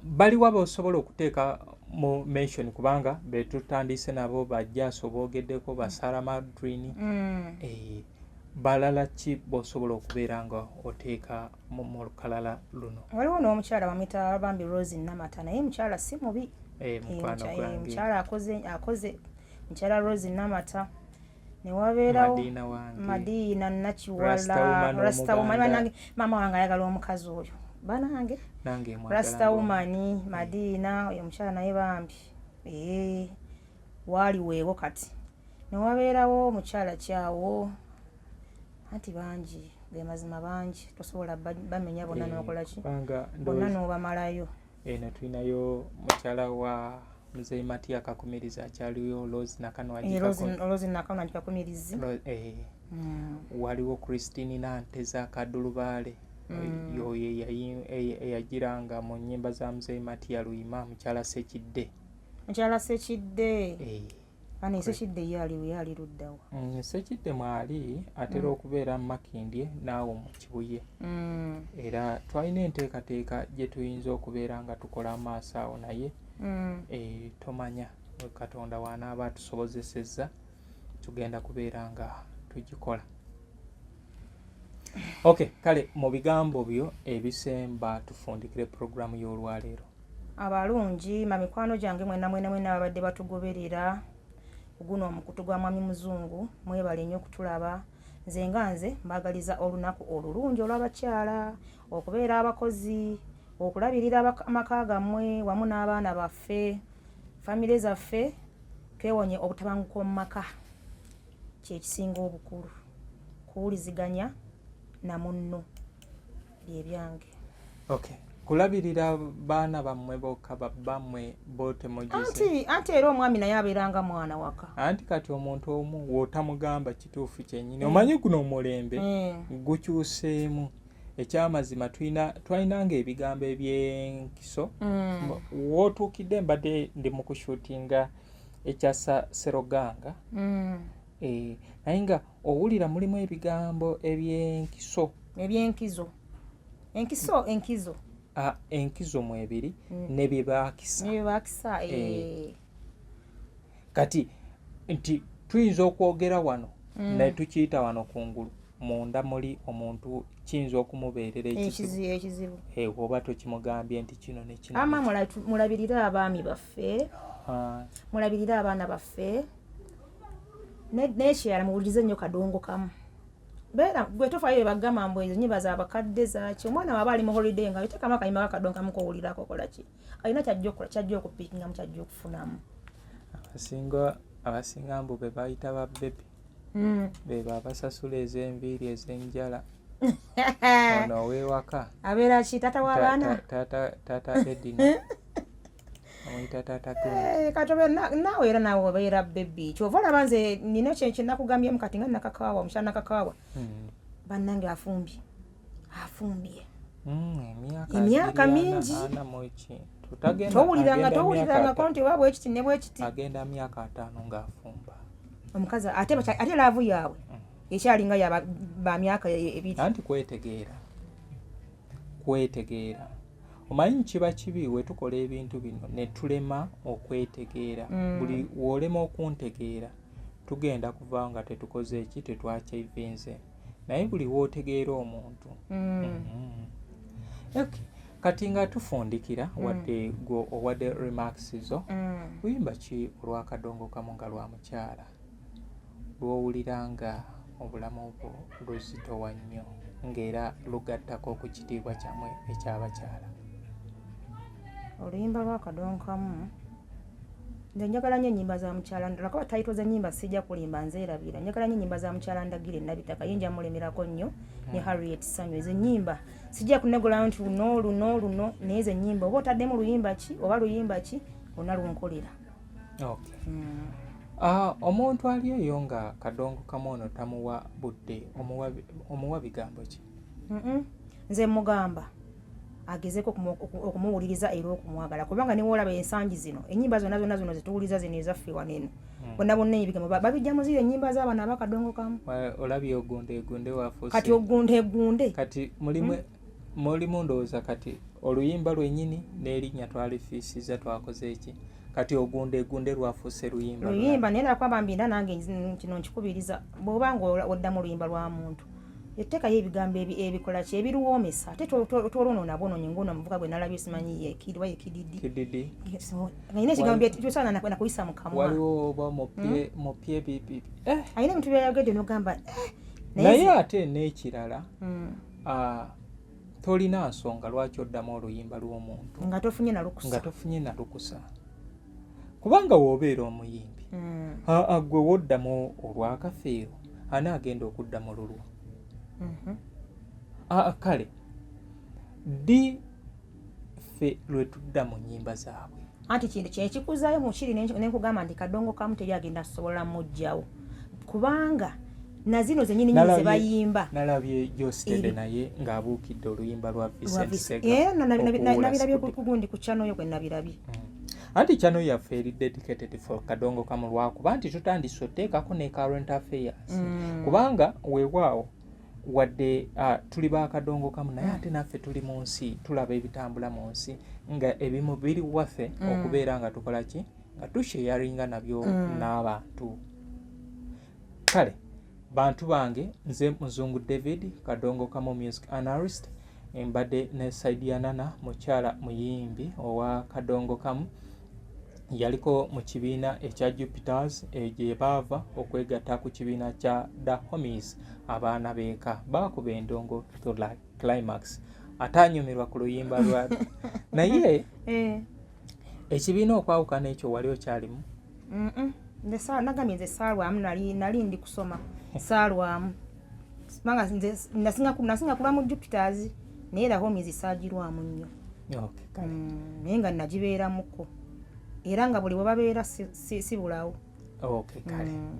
Baliwa bosobola okuteeka mu mention kubanga betutandise nabo bajjaso boogeddeko basala madrini balala ki bosobola okubeera nga oteeka mu lukalala luno. Waliwo n'omukyala bamwita bambi Rose Namata naye mukyala si mubi. Mukyala akoze mukyala Rose Namata ne wabeerawo Madiina Nakiwala Rasta woman mama wange ayagala omukazi oyo banange Rasta woman Madiina oyo mukyala naye bambi wali weewo kati ne wabeerawo mukyala kyawo anti bangi ge mazima bangi tosobola bamenya bonna n'okola ki bonna n'obamalayo. Eno tulinayo mukyala wa Muzeeyi Matiya Kakumirizi akyaliwo, Rose Nakano Rose Nakano agikakumirizi. Waliwo Christine Nanteza Kadulubaale yo eyagiranga mu nnyimba za Muzeeyi Matiya Luyima, Mukyala Sekidde. Ani Sekidde yali luddawa? Sekidde mwali atera okubeera mu Makindye naawe mu Kibuye. Era twalina enteekateeka gye tuyinza okubeera nga tukola amaaso awo naye tomanya Katonda wanaaba atusobozesezza tugenda kubeera nga tugikola. Okay, kale mu bigambo byo ebisemba tufundikire programu y'olwaleero. Abalungi mikwano gyange mwena ababadde batugoberera guno omukutu gwa Mwami Muzungu, mwebale nnyo okutulaba. Nze mbagaliza olunaku olulungi olw'abakyala, okubeera abakozi, okulabirira amaka gammwe wamu n'abaana baffe, famire zaffe, twewonye obutabanguko mu maka, kyekisinga obukulu. Kuwuliziganya na munno bye byange. Okay. Kulabirira baana bammwe bokka bammwe bote mugize. Anti era omwami naye abeeranga mwana waka. Anti kati omuntu omu w'otamugamba kituufu kyennyini. Omanyi guno omulembe gukyuseemu. Ekyamazima twalinanga ebigambo eby'enkiso. W'otuukidde mbadde ndi mu kushuutinga ekya Seroganga. Naye nga owulira mulimu ebigambo eby'enkiso. Enkizo. Enkizo mu ebiri ne byebaakisa. Kati nti tuyinza okwogera wano naye tukiyita wano kungulu munda muli omuntu kiyinza okumubeerera ekizibu. Oba tokimugambye nti kino ne kino. Mulabirira abaami baffe, mulabirira abaana baffe, n'ekirala muwulirize nnyo kadongo kamu. Bera gwe tofayo bagamba mbu ezo nnyimba za bakadde zaaki. Omwana waba ali mu holiday nga yitekamu akayimba kadongo kamu kowulirako kola ki? Alina kyajja okupikinga mu kyajja okufunamu. Abasinga mbu be bayita ba bebi. Be babasasula ez'enviiri ez'enjala. Ono ow'ewaka. Abeera ki taata w'abaana? Taata Edina. Omuyita taata Kumi. Katobe naawe era naawe obeera bebi. Kyova olaba nze nina kyenakugambye kati nga nakakaawa, omukyala nakakaawa. Bannange afumbye. Emyaka mingi. Towulirangako nti oba bwekiti ne bwekiti. Agenda myaka 5 ng'afumba. Omukazi ate laavu yaabwe ekyalinga yaba ba myaka ebiri. Anti kwetegeera. Omanyi kiba kibi we tukola ebintu bino ne tulema okwetegeera. Buli w'olema okuntegeera tugenda kuva nga tetukoze eki tetwakyevinze. Naye buli w'otegeera omuntu. Okay. Kati nga tufundikira wadde go owadde remarks zo. Luyimba ki olw'akadongo kamu nga lwa mukyala lw'owulira nga obulamu bwo luzitowa nnyo ng'era lugattako ku kitiibwa kyammwe eky'abakyala? Oluyimba lw'akadongo kamu nze njagala nnyo ennyimba za mukyala lwakuba tayito za nnyimba sijja kulimba nzeerabira. Njagala nnyo ennyimba za mukyala Ndagire Nabitaka yinja mulemerako nnyo ne Harriet Sanyu. Ezo ennyimba sijja kunegola nti luno naye ezo ennyimba oba otaddemu luyimba ki oba luyimba ki onna lunkolera. Okay. Omuntu ali eyo nga kadongo kamu ono tamuwa budde omuwa bigambo ki? Nze mugamba agezeko okumuwuliriza era okumwagala kubanga niwe olaba ensangi zino ennyimba zonna zituwuliza zino ezaffe waneno bonna ebigambo babijja muzire ennyimba z'abaana abakadongo kamu. Olabye ogundegunde wafuuse kati ogundegunde kati mulimu ndowooza kati oluyimba lwennyini n'erinnya twalifiisiza twakoze eki kati ogundegunde lwafuuse luyimba naye nakwamba mbinda nange kino nkikubiriza bw'oba nga oddamu oluyimba lwa muntu etteekayo ebigambo ebikola ki ebiruwoomesa ate tolwonoona bwonoonyi ng'ono omuvuka gwe nalabye simanyi yekidwa yekididi alina ekigambo byetusaana nakuyisa mu kamwa waliwo oba mu pye bibi alina ebintu byayogedde nogamba naye ate n'ekirala tolina nsonga lwaki oddamu oluyimba lw'omuntu nga tofunye na lukusa kubanga w'obeera omuyimbi gwe woddamu olwakafeero anaagenda okuddamu lulwo. Kale ddi ffe lwe tudda mu nnyimba zaabwe anti kintu kyekikuzayo mu kiri nenkugamba nti kadongo kamu teri agenda sobola mujjawo kubanga na zino zenyini nyinyi zebayimba nalabye Jostede naye ng'abuukidde oluyimba lwa Vincent Sega nabirabye kugundi ku channel yo kwe nabirabye anti channel yaffe eri dedicated for kadongo kamu lwakuba nti tutandise oteekako ne current affairs kubanga weewaawo wadde tuli ba kadongo kamu naye ate naffe tuli mu nsi tulaba ebitambula mu nsi nga ebimu biri waffe okubeera nga tukola ki nga tusharinga nabyo n'abantu kale bantu bange nze Muzungu David kadongo kamu music analyst embadde ne Saidi Anana mukyala muyimbi owa kadongo kamu yaliko mu kibiina ekya Jupiters gye baava okwegatta ku kibiina kya The Homies abaana beeka bakuba endongo to climax atanyumirwa ku luyimba lwa naye ekibiina okwawukana ekyo wali okyalimu nagamye nze saalwamu nali ndi kusoma saalwamu kubanga nasinga kuba mu Jupiters naye The Homies saagirwamu nnyo naye nga nagibeeramuko era nga buli webabeera si bulawo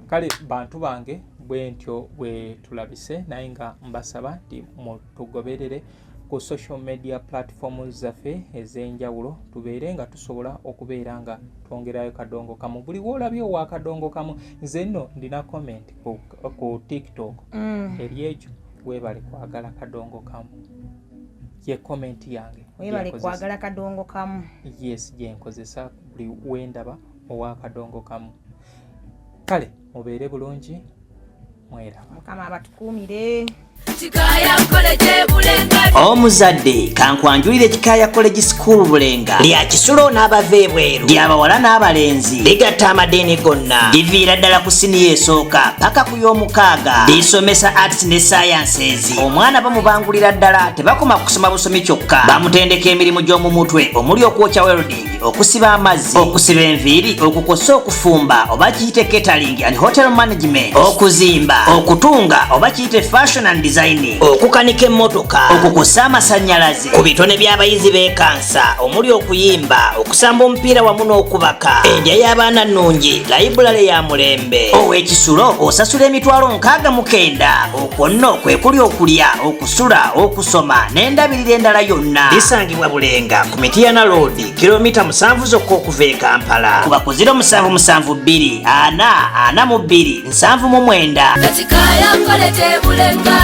kale bantu bange bwe ntyo bwe tulabise naye nga mbasaba nti mutugoberere ku social media platforms zaffe ez'enjawulo tubeere nga tusobola okubeera nga twongerayo kadongo kamu buli woolabye owa kadongo kamu nze nno ndina comment ku TikTok eri ekyo weebale kwagala kadongo kamu ye comment yange weebale kwagala kadongo kamu yes gyenkozesa buli wendaba owa kadongo kamu kale mubeere bulungi mweraba mukama abatukuumire omuzadde kankwanjulire Kikaya College School Bulenga lya Kisulo n'abava ebweru ly'abawala n'abalenzi ligatta amadeeni gonna liviira ddala ku siniya esooka paka ku y'omukaaga lisomesa arts ne sciences omwana bamubangulira ddala tebakoma kusoma busomi kyokka bamutendeka emirimu gy'omu mutwe omuli okwokya welding okusiba amazzi okusiba enviiri okukosa okufumba oba kiyite catering and hotel management okuzimba okutunga oba kiyite fashion and design okukanika emmotoka okukosa amasannyalaze ku bitone by'abayizi b'ekansa omuli okuyimba okusamba omupiira wamu n'okubaka endya y'abaana nnungi layibulale ya mulembe ow'ekisulo osasula emitwalo 69 okwo nno kwe kuli okulya okusula okusoma n'endabirira endala yonna lisangibwa Bulenga ku Mityana Road kilomita 7 zokka okuva e Kampala kuba ku 0772 442 799